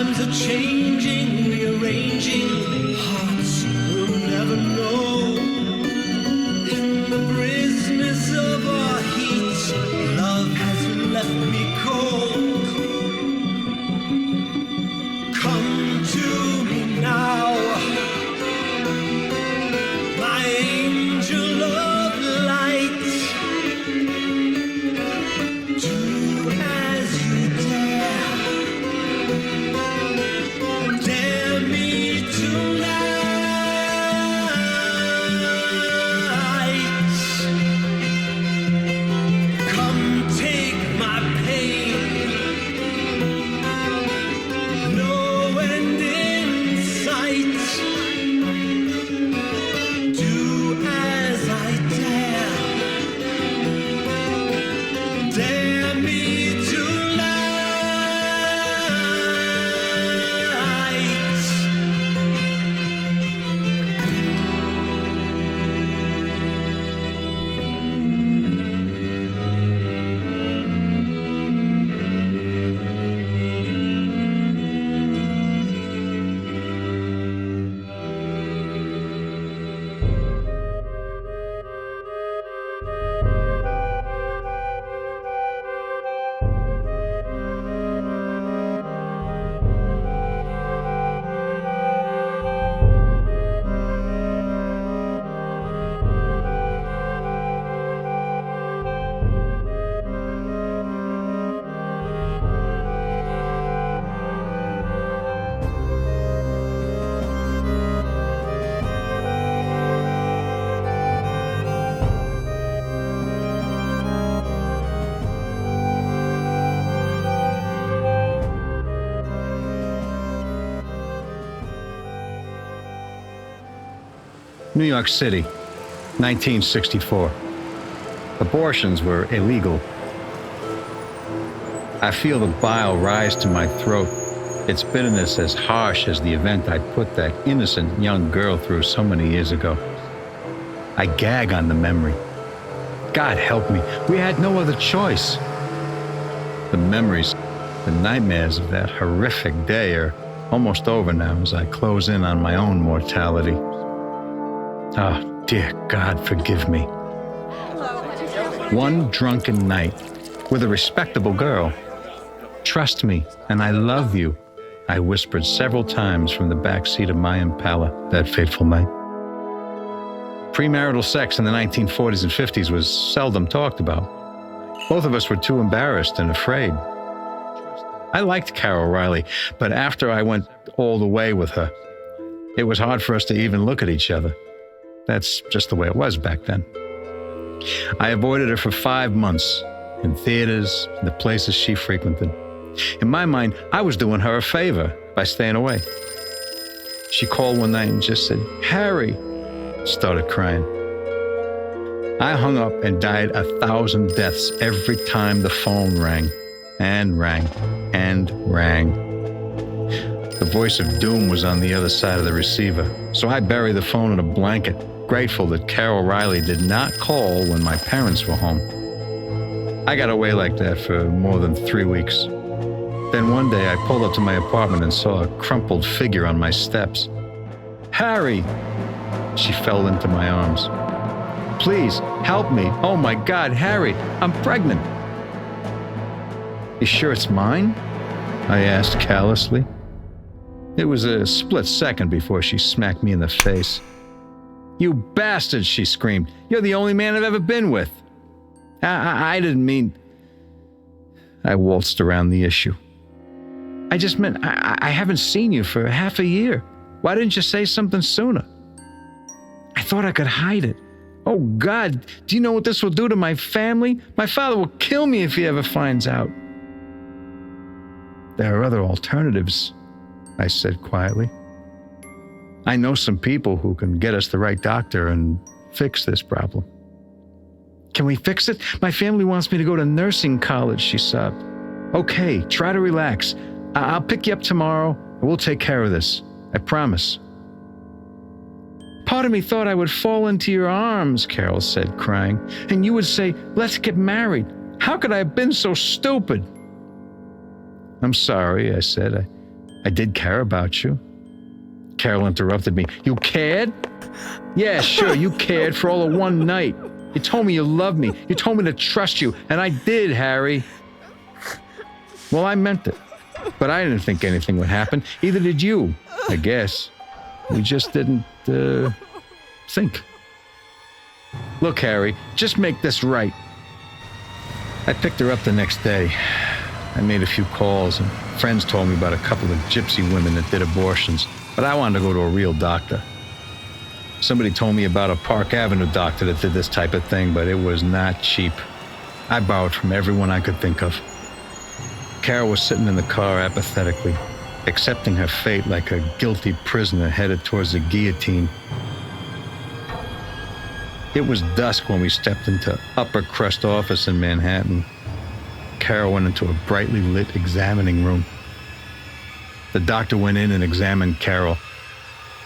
Times are changing, rearranging. Hearts will never know. In the business of our heat, love has left me cold. Come to me now, my angel of light. Do as you dare me tonight. Come take my pain, no end in sight. Do as I dare me tonight. New York City, 1964. Abortions were illegal. I feel the bile rise to my throat, its bitterness as harsh as the event I put that innocent young girl through so many years ago. I gag on the memory. God help me, we had no other choice. The memories, the nightmares of that horrific day are almost over now as I close in on my own mortality. Oh, dear God, forgive me. One drunken night with a respectable girl. Trust me, and I love you, I whispered several times from the back seat of my Impala that fateful night. Premarital sex in the 1940s and 50s was seldom talked about. Both of us were too embarrassed and afraid. I liked Carol Riley, but after I went all the way with her, it was hard for us to even look at each other. That's just the way it was back then. I avoided her for 5 months, in theaters, the places she frequented. In my mind, I was doing her a favor by staying away. She called one night and just said, "Harry," started crying. I hung up and died 1,000 deaths every time the phone rang, and rang, and rang. The voice of doom was on the other side of the receiver, so I buried the phone in a blanket, grateful that Carol Riley did not call when my parents were home. I got away like that for more than 3 weeks. Then one day I pulled up to my apartment and saw a crumpled figure on my steps. "Harry!" She fell into my arms. "Please, help me. Oh my God, Harry, I'm pregnant." "You sure it's mine?" I asked callously. It was a split second before she smacked me in the face. "You bastard," she screamed. "You're the only man I've ever been with." I didn't mean... I waltzed around the issue. "I just meant I haven't seen you for half a year. Why didn't you say something sooner?" "I thought I could hide it. Oh God, do you know what this will do to my family? My father will kill me if he ever finds out." "There are other alternatives," I said quietly. "I know some people who can get us the right doctor and fix this problem." "Can we fix it? My family wants me to go to nursing college," she sobbed. "Okay, try to relax. I'll pick you up tomorrow and we'll take care of this. I promise." "Part of me thought I would fall into your arms," Carol said, crying, "and you would say, 'Let's get married.' How could I have been so stupid?" "I'm sorry," I said. I did care about you. Carol interrupted me. You cared? Yeah, sure, you cared for all of one night. You told me you loved me. You told me to trust you, and I did, Harry. Well, I meant it. But I didn't think anything would happen. Either did you, I guess. We just didn't, think. Look, Harry, just make this right. I picked her up the next day. I made a few calls, and friends told me about a couple of gypsy women that did abortions, but I wanted to go to a real doctor. Somebody told me about a Park Avenue doctor that did this type of thing, but it was not cheap. I borrowed from everyone I could think of. Carol was sitting in the car apathetically, accepting her fate like a guilty prisoner headed towards the guillotine. It was dusk when we stepped into upper crust office in Manhattan. Carol went into a brightly lit examining room. The doctor went in and examined Carol.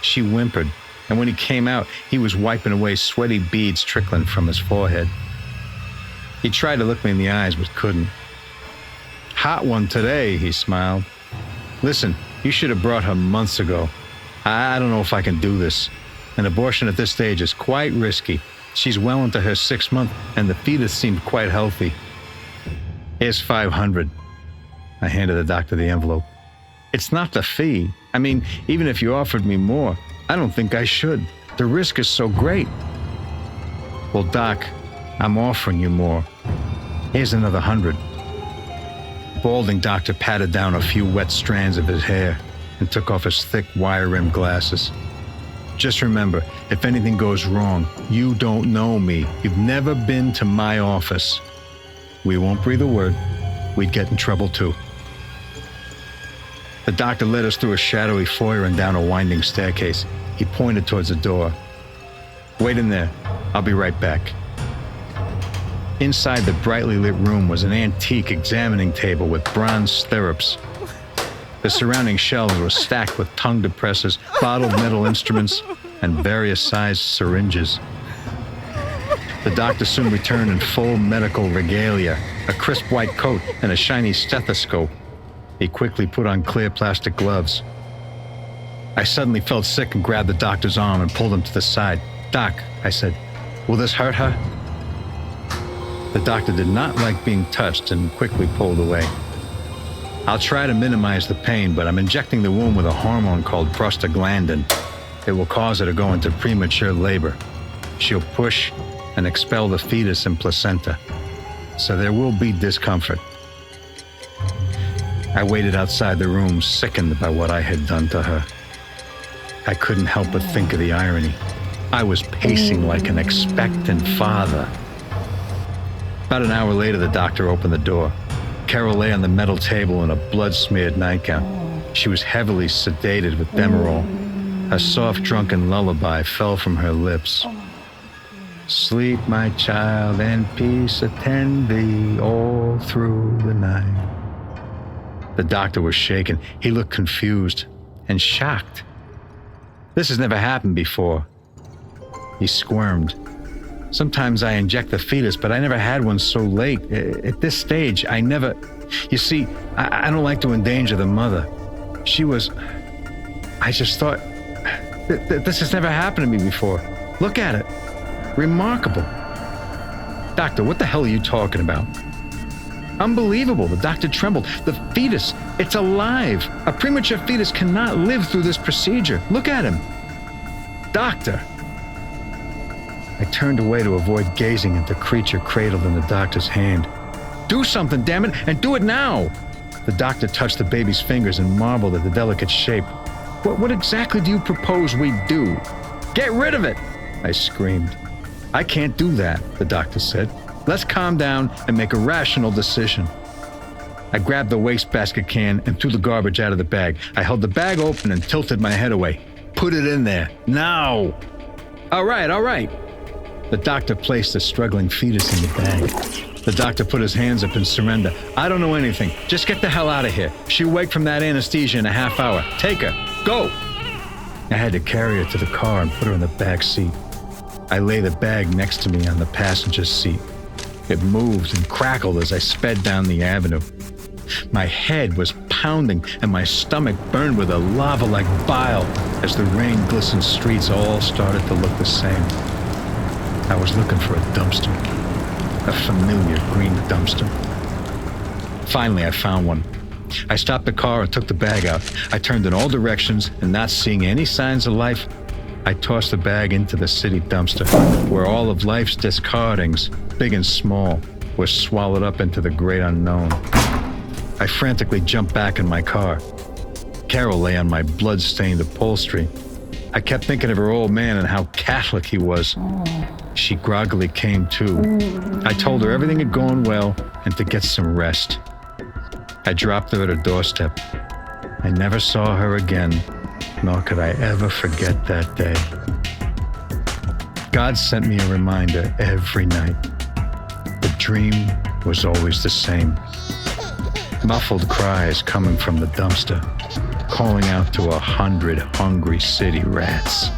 She whimpered, and when he came out, he was wiping away sweaty beads trickling from his forehead. He tried to look me in the eyes, but couldn't. Hot one today, he smiled. Listen, you should have brought her months ago. I don't know if I can do this. An abortion at this stage is quite risky. She's well into her 6th month, and the fetus seemed quite healthy. Here's $500. I handed the doctor the envelope. It's not the fee. I mean, even if you offered me more, I don't think I should. The risk is so great. Well, Doc, I'm offering you more. Here's another 100. The balding doctor patted down a few wet strands of his hair and took off his thick wire-rimmed glasses. Just remember, if anything goes wrong, you don't know me. You've never been to my office. We won't breathe a word. We'd get in trouble too. The doctor led us through a shadowy foyer and down a winding staircase. He pointed towards the door. Wait in there. I'll be right back. Inside the brightly lit room was an antique examining table with bronze stirrups. The surrounding shelves were stacked with tongue depressors, bottled metal instruments, and various sized syringes. The doctor soon returned in full medical regalia, a crisp white coat and a shiny stethoscope. He quickly put on clear plastic gloves. I suddenly felt sick and grabbed the doctor's arm and pulled him to the side. Doc, I said, will this hurt her? The doctor did not like being touched and quickly pulled away. I'll try to minimize the pain, but I'm injecting the womb with a hormone called prostaglandin. It will cause her to go into premature labor. She'll push and expel the fetus and placenta, so there will be discomfort. I waited outside the room, sickened by what I had done to her. I couldn't help but think of the irony. I was pacing like an expectant father. About an hour later, the doctor opened the door. Carol lay on the metal table in a blood-smeared nightgown. She was heavily sedated with Demerol. A soft, drunken lullaby fell from her lips. Sleep, my child, and peace attend thee all through the night. The doctor was shaken. He looked confused and shocked. This has never happened before. He squirmed. Sometimes I inject the fetus, but I never had one so late. At this stage, I never... You see, I don't like to endanger the mother. She was... I just thought... This has never happened to me before. Look at it. Remarkable. Doctor, what the hell are you talking about? Unbelievable. The doctor trembled. The fetus, it's alive. A premature fetus cannot live through this procedure. Look at him. Doctor. I turned away to avoid gazing at the creature cradled in the doctor's hand. Do something, damn it, and do it now! The doctor touched the baby's fingers and marveled at the delicate shape. What exactly do you propose we do? Get rid of it! I screamed. I can't do that, the doctor said. Let's calm down and make a rational decision. I grabbed the wastebasket can and threw the garbage out of the bag. I held the bag open and tilted my head away. Put it in there, now! All right. The doctor placed the struggling fetus in the bag. The doctor put his hands up in surrender. I don't know anything. Just get the hell out of here. She'll wake from that anesthesia in a half hour. Take her. Go! I had to carry her to the car and put her in the back seat. I lay the bag next to me on the passenger seat. It moved and crackled as I sped down the avenue. My head was pounding and my stomach burned with a lava like bile as the rain-glistened streets all started to look the same. I was looking for a dumpster, a familiar green dumpster. Finally, I found one. I stopped the car and took the bag out. I turned in all directions, and not seeing any signs of life, I tossed the bag into the city dumpster, where all of life's discardings, big and small, were swallowed up into the great unknown. I frantically jumped back in my car. Carol lay on my blood-stained upholstery. I kept thinking of her old man and how Catholic he was. She groggily came to. I told her everything had gone well and to get some rest. I dropped her at her doorstep. I never saw her again, nor could I ever forget that day. God sent me a reminder every night. The dream was always the same. Muffled cries coming from the dumpster, calling out to 100 hungry city rats.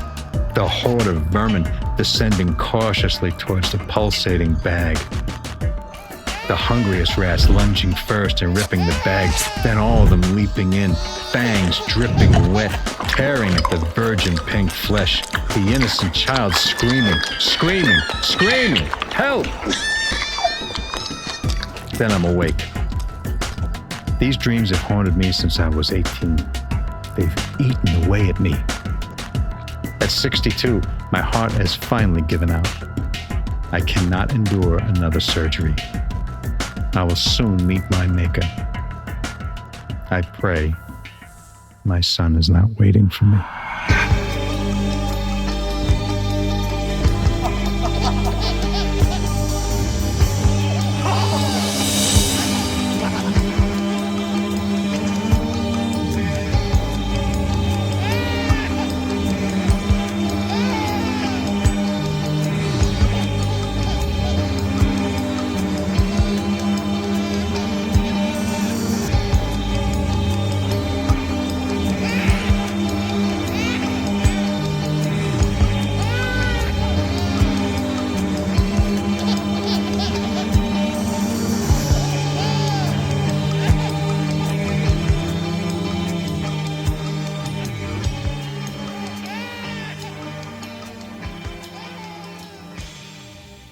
The horde of vermin descending cautiously towards the pulsating bag. The hungriest rats lunging first and ripping the bag, then all of them leaping in, fangs dripping wet, tearing at the virgin pink flesh. The innocent child screaming, screaming, screaming, help! Then I'm awake. These dreams have haunted me since I was 18. They've eaten away at me. At 62, my heart has finally given out. I cannot endure another surgery. I will soon meet my maker. I pray my son is not waiting for me.